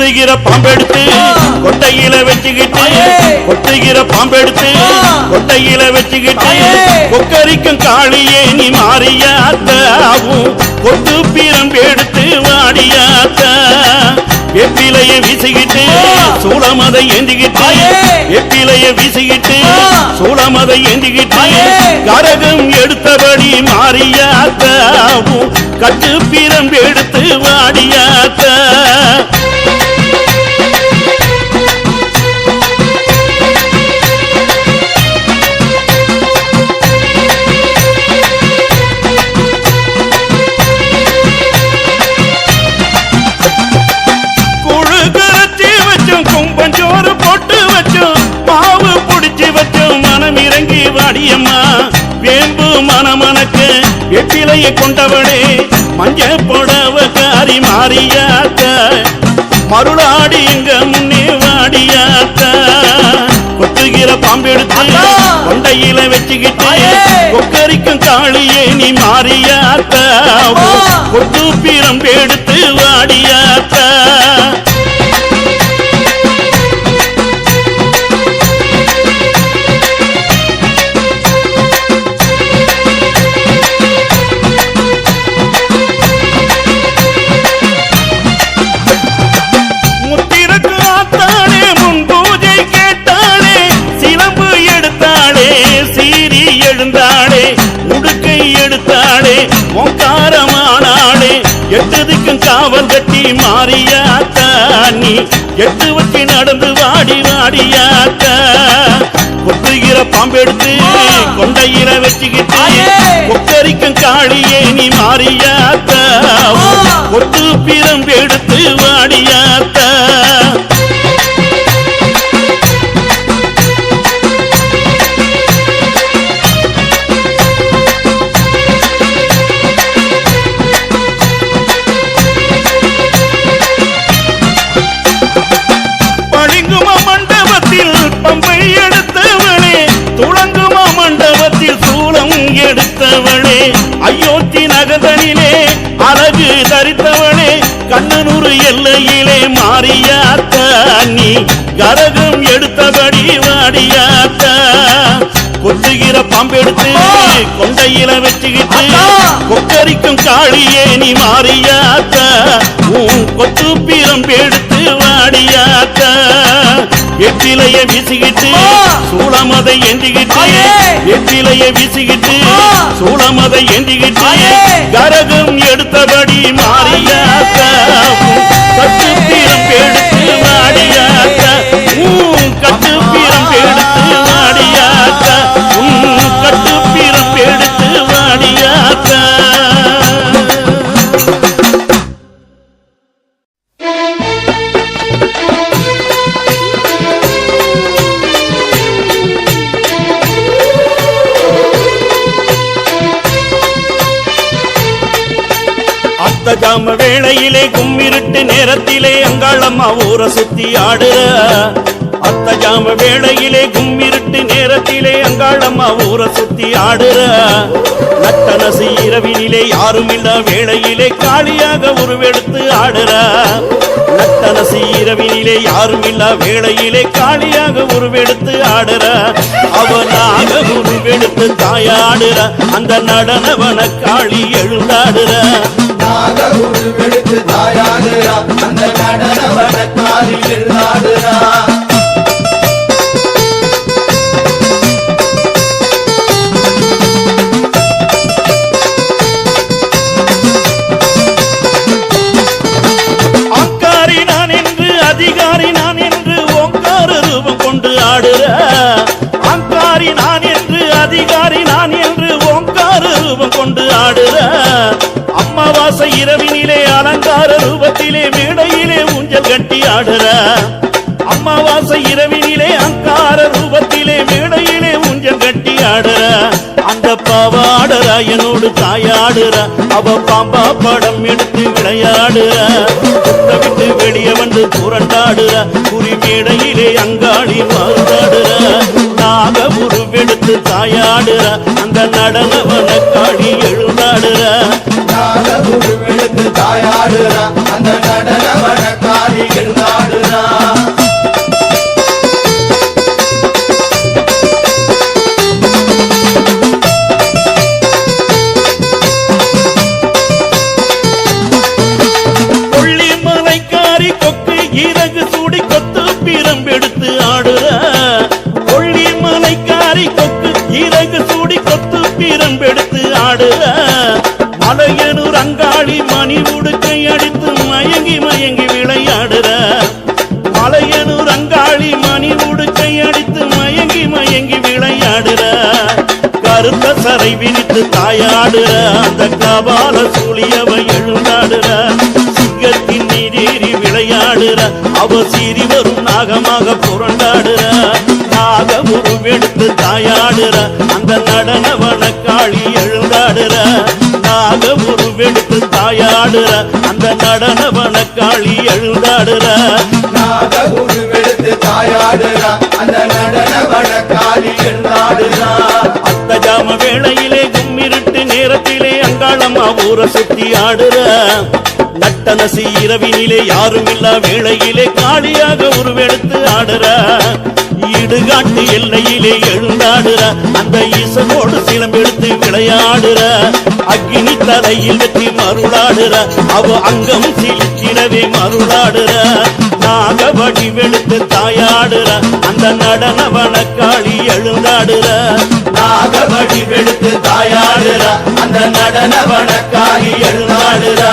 கொத்துகிற பாம்பெடுத்து கொட்டையில வச்சுக்கிட்டு கொத்துகிற பாம்பெடுத்து கொட்டையில வச்சுக்கிட்டு கொக்கரிக்கும் காளியே நீ மாறியாத்தாவும் கொத்து பீரம்பு எடுத்து வாடியாத்தா வெப்பிலைய வீசிக்கிட்டு சூளமதை ஏந்திக்கிட்டு வெப்பிலைய வீசிக்கிட்டு சூளமதை ஏந்திக்கிட்டு கரகம் எடுத்தபடி மாறியாத்தாவும் கட்டு பீரம்பு எடுத்து வாடியாத்தா கும்பஞ்சோறு போட்டு வச்சோம் மாவு புடிச்சு வச்சோம் மனம் இறங்கி வாடியம்மா வேம்பு மனமனக்கு வெற்றிலையை கொண்டவளே மஞ்ச புடவக்காரி மாறியாத்த மருளாடி எங்க முன்னே வாடியாத்த கொத்துகிற பாம்பெடுத்து கொண்டையில வச்சுக்கிட்டு கொக்கரிக்கும் காளியே நீ மாறியாத்த கொத்து பீரம்பு எடுத்து வாடியாத்த எழுந்தாளே உடுக்கை எடுத்தாளே ஓங்காரமானாளே எட்டதுக்கும் காவல் கட்டி மாறியாத்தா நீ எட்டு வச்சு நடந்து வாடி வாடியாத்தா கொத்துகிற பாம்பெடுத்து கொண்டையில வச்சுக்கிட்டு கொக்கரிக்கும் காளியே நீ மாறியாத்தா கொத்து பீரம்பு எடுத்து வாடியாத்தா எடுத்தவளே அயோத்தி நகதனிலே அழகு தரித்தவளே கண்ணனூர் எல்லையிலே மாறியாத்தா நீ கரகம் எடுத்தபடி வாடியாத்தா கொத்துகிற பாம்பெடுத்து கொண்டையில வச்சுக்கிட்டு கொக்கரிக்கும் காளியே நீ மாறியாத்தா உன் கொத்து பீரம்பு எடுத்து வாடியாத்தா வெற்றிலைய வீசிக்கிட்டு சூளமதை ஏந்திக்கிட்டு வெற்றிலைய வீசிக்கிட்டு சூளமதை ஏந்திக்கிட்டு கரகம் எடுத்தபடி மாறியாத்தா கட்டு பீரம்பு எடுத்து வாடியாத்தா கட்டு பீரம்பு எடுத்து வாடியாத்தா கட்டு பீரம்பு எடுத்து வாடியாத்தா ஜாம வேளையிலே கும்மிருட்டு நேரத்திலே அங்காளம்மா ஊரை சுத்தி ஆடுற அத்த ஜாம வேளையிலே கும்மிருட்டு நேரத்திலே அங்காளம்மா ஊரை சுத்தி ஆடுற நட்டனசி இரவினிலே யாரும் இல்ல வேளையிலே காளியாக உருவெடுத்து ஆடுற நட்டனசி இரவினிலே யாரும் இல்ல வேளையிலே காளியாக உருவெடுத்து ஆடுற அவனாக உருவெடுத்து தாயாடுற அந்த நடனவன காளி எழுந்தாடுற உருவெடுத்து தாயாடுறா அந்த நடனவன காளி எழுந்தாடுறா ஆங்காரி நான் என்று அதிகாரி நான் என்று ஓங்கார ரூபம் கொண்டு ஆடுற ஆங்காரி நான் என்று அதிகாரி நான் என்று ஓங்கார ரூபம் கொண்டு ஆடுற அமாவாசை இரவினிலே அலங்கார ரூபத்திலே மேடையிலே ஊஞ்சல் கட்டி ஆடுற அமாவாசை இரவினிலே அங்கார ரூபத்திலே மேடையிலே ஊஞ்சல் கட்டி ஆடுற அந்த பாவாடுற என்னோடு தாயாடுற அவ பாம்பா படம் எடுத்து விளையாடுற விட்டு வெளியே வந்து புரண்டாடுற குறி மேடையிலே அங்காளி மாறுதாடுற நாக உருவெடுத்து தாயாடுற அந்த நடனவன காளி எழுந்தாடுற உருவெடுத்து தாயாடுற அந்த நடனவன காளி எழுந்தாடுற இறகு சூடி கொத்து பிரம்பெடுத்து ஆடுற கொள்ளி மலைக்காரி கொக்கு இறகு சூடி கொத்து பிரம்பெடுத்து ஆடுற மலையனூர் அங்காளி மணி உடுக்கை அடித்து மயங்கி மயங்கி விளையாடுற மலையனூர் அங்காளி மணி உடுக்கை அடித்து மயங்கி மயங்கி விளையாடுற கருத்த சரை விரித்து தாயாடுற அந்த கபால சூழியவ எழுந்தாடுற சிங்கத்தின் நீரேறி விளையாடுற அவ சீறி வரும் நாகமாக புரண்டாடுற நாக உருவெடுத்து தாயாடுற அந்த நடனவன காளி எழுந்தாடுற நாக உருவெடுத்து தாயாடுற அந்த நடனவன காளி எழுந்தாடுற நாக உருவெடுத்து தாயாடுறா அந்த நடன வடக்காரி எழுந்தாடுறா அத்தஜாம வேளையிலே கும்மிருட்டு நேரத்திலே அங்காளம்மா ஊரை சுத்தி ஆடுற நட்டனசி இரவினிலே யாரும் இல்லா வேளையிலே காளியாக உருவெடுத்து ஆடுற இடுகாட்டு எல்லையிலே எழுந்தாடுற அந்த ஈசனோடு சிலம்பெடுத்து விளையாடுற அக்னி தலையில் வெற்றி மருளாடுற அவ அங்கம் சிலிக்கிறவே மருளாடுற நாக வடிவெடுத்து தாயாடுற அந்த நடனவன காளி எழுந்தாடுற நாக வடிவெடுத்து தாயாடுறா அந்த நடன வடக்காரி எழுந்தாடுறா